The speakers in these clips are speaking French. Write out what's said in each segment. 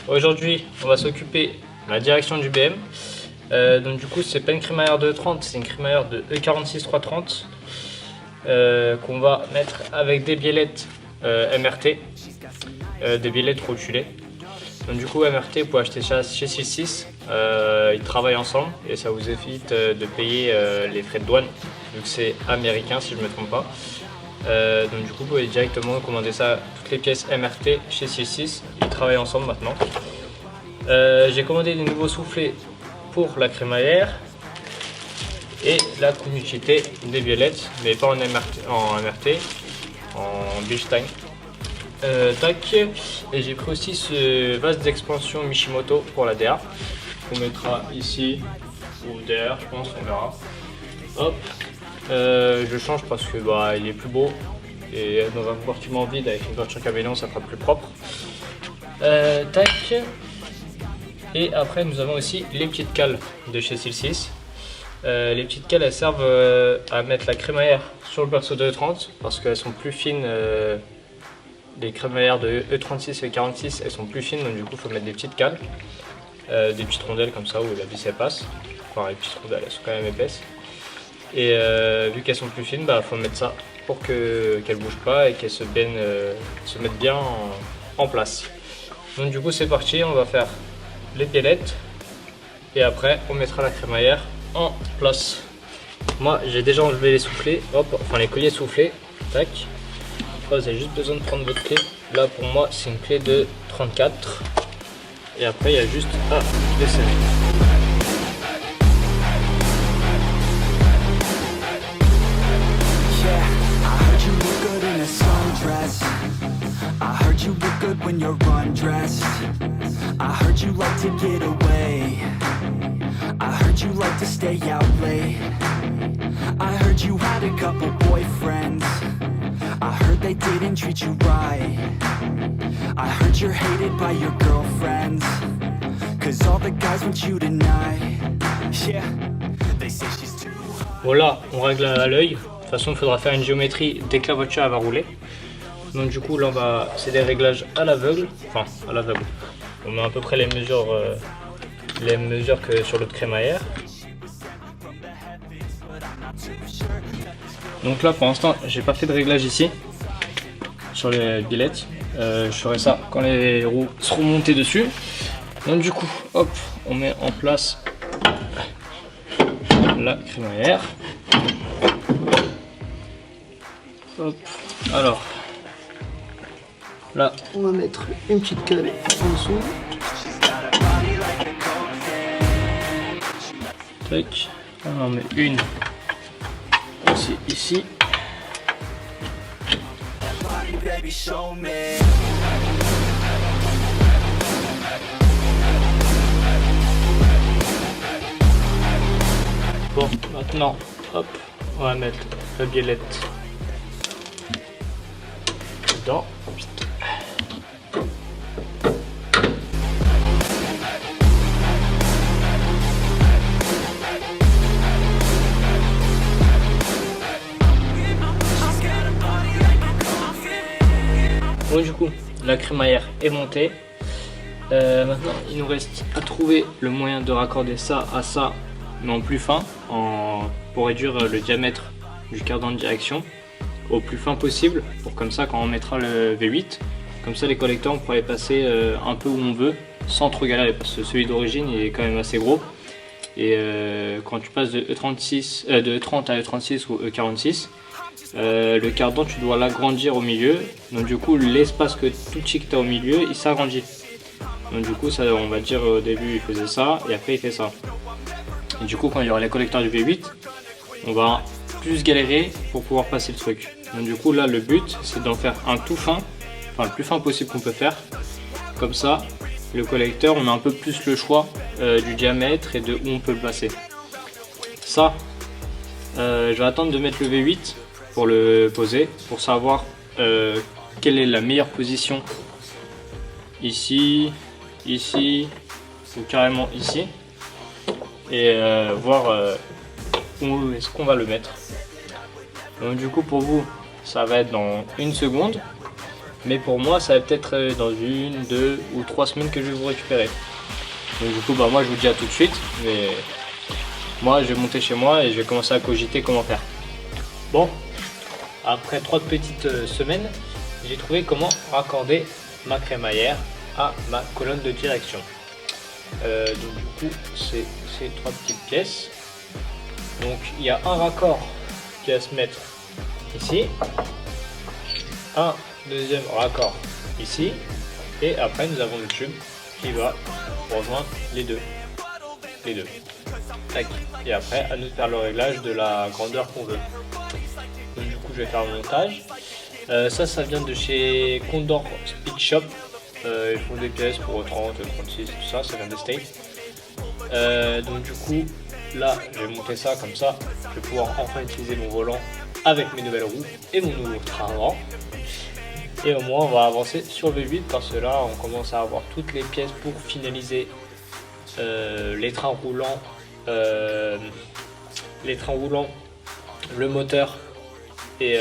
Aujourd'hui, on va s'occuper de la direction du BM. Donc du coup, c'est pas une crémaillère de E30, c'est une crémaillère de E46 330 qu'on va mettre avec des biellettes MRT, des biellettes rotulées. Donc du coup, MRT, vous pouvez acheter chez 66, ils travaillent ensemble et ça vous évite de payer les frais de douane, vu que c'est américain si je ne me trompe pas. Donc du coup, vous pouvez directement commander ça, toutes les pièces MRT chez 66, ils travaillent ensemble maintenant. J'ai commandé des nouveaux soufflets pour la crémaillère et la continuité des biellettes, mais pas en MRT, en Bilstein. Tac. Et j'ai pris aussi ce vase d'expansion Mishimoto pour la DA qu'on mettra ici ou derrière, je pense, on verra. Hop. Je change parce que il est plus beau et dans un compartiment vide avec une peinture caméléon ça fera plus propre. Tac. Et après nous avons aussi les petites cales de chez Silsis. Les petites cales elles servent à mettre la crémaillère sur le perceau de E30 parce qu'elles sont plus fines. Les crémaillères de E36 et E46 elles sont plus fines, donc du coup il faut mettre des petites cales, des petites rondelles comme ça où la vis elle passe. Enfin les petites rondelles elles sont quand même épaisses. Et vu qu'elles sont plus fines, faut mettre ça pour qu'elles ne bougent pas et qu'elles se mettent bien en place. Donc du coup c'est parti, on va faire les biellettes et après on mettra la crémaillère en place. Moi j'ai déjà enlevé les soufflets, les colliers soufflés, tac. Vous avez juste besoin de prendre votre clé. Là pour moi c'est une clé de 34 et après il y a juste à desserrer. I heard you look good when you're undressed. I heard you like to get away. I heard you like to stay out late. I heard you had a couple boyfriends. I heard they didn't treat you right. I heard you're hated by your girlfriends, 'cause all the guys want you tonight. Yeah, they say she's too hot. Voilà, on règle à l'œil. De toute façon il faudra faire une géométrie dès que la voiture va rouler. Donc du coup là c'est des réglages à l'aveugle, on met à peu près les mesures que sur l'autre crémaillère. Donc là pour l'instant j'ai pas fait de réglage ici sur les biellettes, je ferai ça quand les roues seront montées dessus. Donc du coup hop, on met en place la crémaillère. Hop, alors là, on va mettre une petite cale en dessous. Tac. On en met une aussi ici. Bon, maintenant, hop, on va mettre la biellette dedans. Bon du coup la crémaillère est montée, maintenant il nous reste à trouver le moyen de raccorder ça à ça mais en plus fin pour réduire le diamètre du cardan de direction au plus fin possible, pour comme ça quand on mettra le V8, comme ça les collecteurs on pourra les passer un peu où on veut sans trop galérer, parce que celui d'origine il est quand même assez gros et quand tu passes de E30 à E36 ou E46, le cardan tu dois l'agrandir au milieu, donc du coup l'espace que tout petit que tu as au milieu il s'agrandit, donc du coup ça, on va dire au début il faisait ça et après il fait ça, et du coup quand il y aura les collecteurs du V8 on va plus galérer pour pouvoir passer le truc. Donc du coup là le but c'est d'en faire un tout fin, le plus fin possible qu'on peut faire, comme ça le collecteur on a un peu plus le choix du diamètre et de où on peut le placer. Ça je vais attendre de mettre le V8 pour le poser, pour savoir quelle est la meilleure position, ici, ici ou carrément ici, et voir où est-ce qu'on va le mettre. Donc du coup pour vous ça va être dans une seconde, Mais pour moi, ça va peut-être dans 1, 2 ou 3 semaines que je vais vous récupérer. Donc du coup, bah, moi je vous dis à tout de suite. Mais moi, je vais monter chez moi et je vais commencer à cogiter comment faire. Bon, après 3 petites semaines, j'ai trouvé comment raccorder ma crémaillère à ma colonne de direction. Donc du coup, c'est ces 3 petites pièces. Donc il y a un raccord qui va se mettre ici, un deuxième raccord ici, et après nous avons le tube qui va rejoindre les deux. Tac. Et après à nous de faire le réglage de la grandeur qu'on veut. Donc du coup je vais faire le montage. Ça vient de chez Condor Speed Shop. Ils font des pièces pour 30, 36, tout ça, ça vient des States. Donc du coup là je vais monter ça comme ça, je vais pouvoir enfin utiliser mon volant avec mes nouvelles roues et mon nouveau train avant. Et au moins on va avancer sur le V8 parce que là on commence à avoir toutes les pièces pour finaliser les trains roulants, le moteur et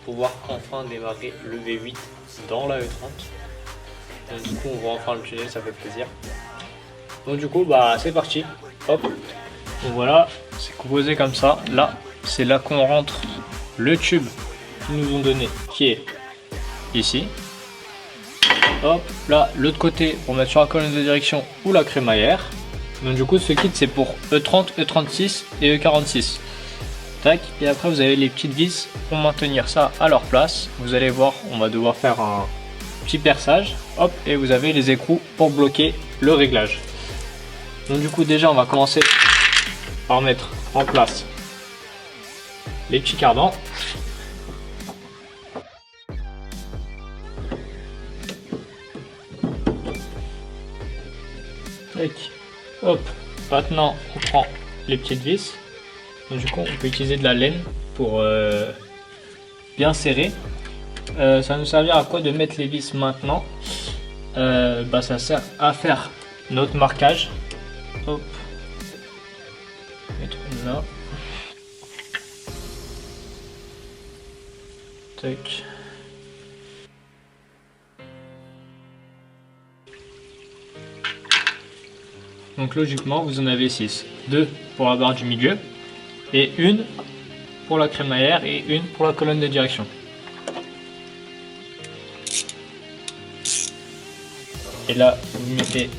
pouvoir enfin démarrer le V8 dans la E30. Donc du coup on voit enfin le tunnel, ça fait plaisir. Donc du coup bah c'est parti, hop. Donc voilà, c'est composé comme ça. Là c'est là qu'on rentre le tube qu'ils nous ont donné qui est ici. Hop, là l'autre côté pour mettre sur la colonne de direction ou la crémaillère. Donc du coup ce kit c'est pour E30, E36 et E46. Tac, et après vous avez les petites vis pour maintenir ça à leur place. Vous allez voir, on va devoir faire un petit perçage. Hop, et vous avez les écrous pour bloquer le réglage. Donc du coup déjà on va commencer par mettre en place les petits cardans. Tac. Hop, maintenant on prend les petites vis. Donc du coup on peut utiliser de la laine pour bien serrer. Ça va nous servir à quoi de mettre les vis maintenant? Ça sert à faire notre marquage. Hop, mettre une là. Tac. Donc logiquement vous en avez 6. 2 pour la barre du milieu et une pour la crémaillère et une pour la colonne de direction. Et là vous mettez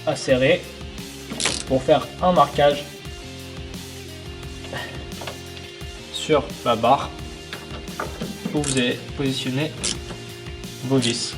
à serrer pour faire un marquage sur la barre où vous allez positionner vos vis.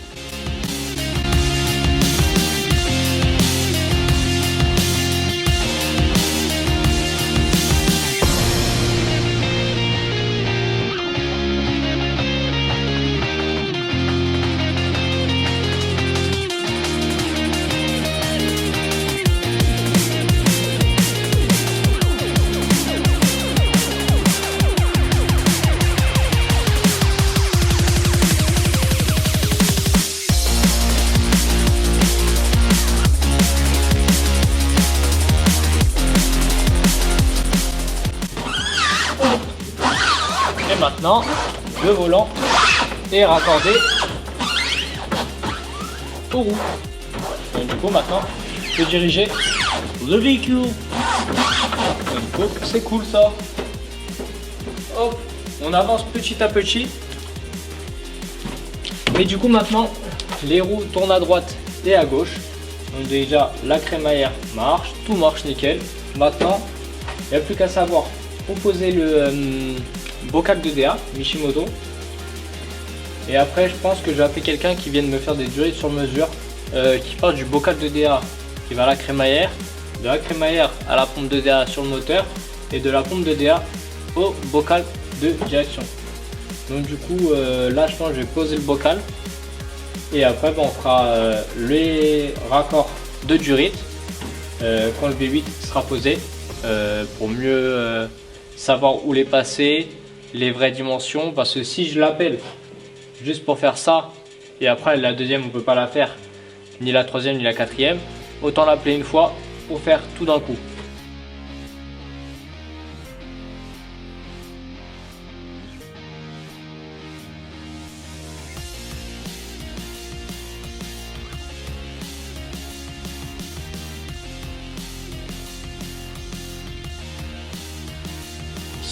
Et maintenant, le volant est raccordé aux roues. Donc du coup maintenant, je peux diriger le véhicule. Donc c'est cool ça. Hop, on avance petit à petit. Et du coup maintenant, les roues tournent à droite et à gauche. Donc déjà, la crémaillère marche, tout marche nickel. Maintenant, il n'y a plus qu'à savoir où poser le bocal de DA Mishimoto. Et après je pense que je vais appeler quelqu'un qui vienne me faire des durées sur mesure, qui part du bocal de DA qui va à la crémaillère, de la crémaillère à la pompe de DA sur le moteur et de la pompe de DA au bocal de direction. Donc du coup là je pense que je vais poser le bocal et après on fera les raccords de durite quand le V8 sera posé pour mieux savoir où les passer, les vraies dimensions, parce que si je l'appelle juste pour faire ça et après la deuxième on peut pas la faire, ni la troisième ni la quatrième, autant l'appeler une fois pour faire tout d'un coup.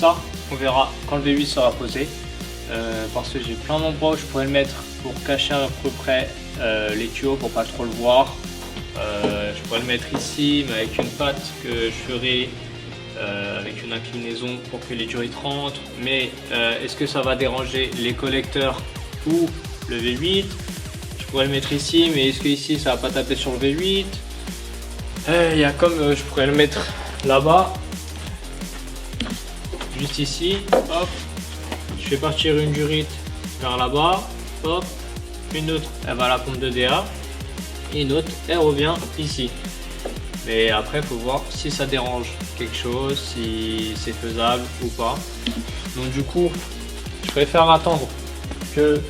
ça, on verra quand le V8 sera posé. Parce que j'ai plein d'endroits où je pourrais le mettre pour cacher à peu près les tuyaux pour pas trop le voir. Je pourrais le mettre ici, mais avec une patte que je ferai avec une inclinaison pour que les tuyaux rentrent. Mais est-ce que ça va déranger les collecteurs ou le V8? Je pourrais le mettre ici, mais est-ce que ici ça va pas taper sur le V8? Il y a comme je pourrais le mettre là-bas, juste ici, hop. Je fais partir une durite vers là-bas, hop, une autre elle va à la pompe de DA et une autre elle revient ici. Mais après il faut voir si ça dérange quelque chose, si c'est faisable ou pas. Donc du coup je préfère attendre que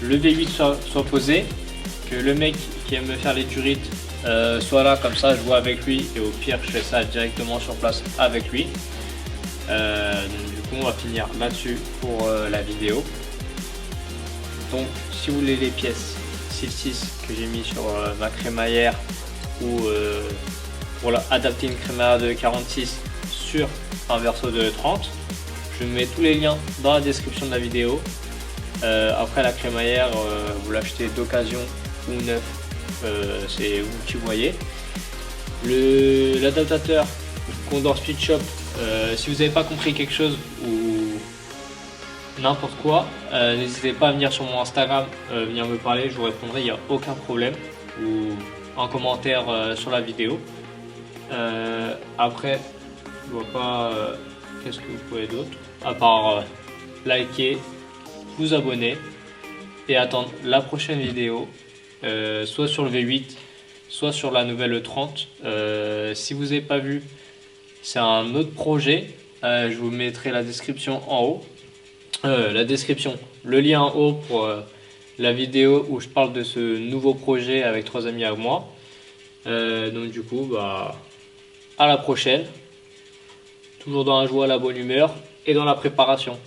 le V8 soit posé, que le mec qui aime me faire les durites soit là, comme ça je vois avec lui et au pire je fais ça directement sur place avec lui. Donc du coup on va finir là-dessus pour la vidéo. Donc si vous voulez les pièces 6.6 que j'ai mis sur ma crémaillère ou pour adapter une crémaillère de 46 sur un verso de 30, je mets tous les liens dans la description de la vidéo. Après la crémaillère vous l'achetez d'occasion ou neuf, c'est vous qui voyez. L'adaptateur Condor Speed Shop, si vous n'avez pas compris quelque chose ou n'importe quoi, n'hésitez pas à venir sur mon Instagram, venir me parler, je vous répondrai, il n'y a aucun problème, ou en commentaire sur la vidéo. Après, je vois pas qu'est-ce que vous pouvez d'autre, à part liker, vous abonner et attendre la prochaine vidéo, soit sur le V8, soit sur la nouvelle 30. Si vous n'avez pas vu, c'est un autre projet, je vous mettrai la description en haut, le lien en haut pour la vidéo où je parle de ce nouveau projet avec 3 amis à moi. Donc du coup, à la prochaine, toujours dans la joie, la bonne humeur et dans la préparation.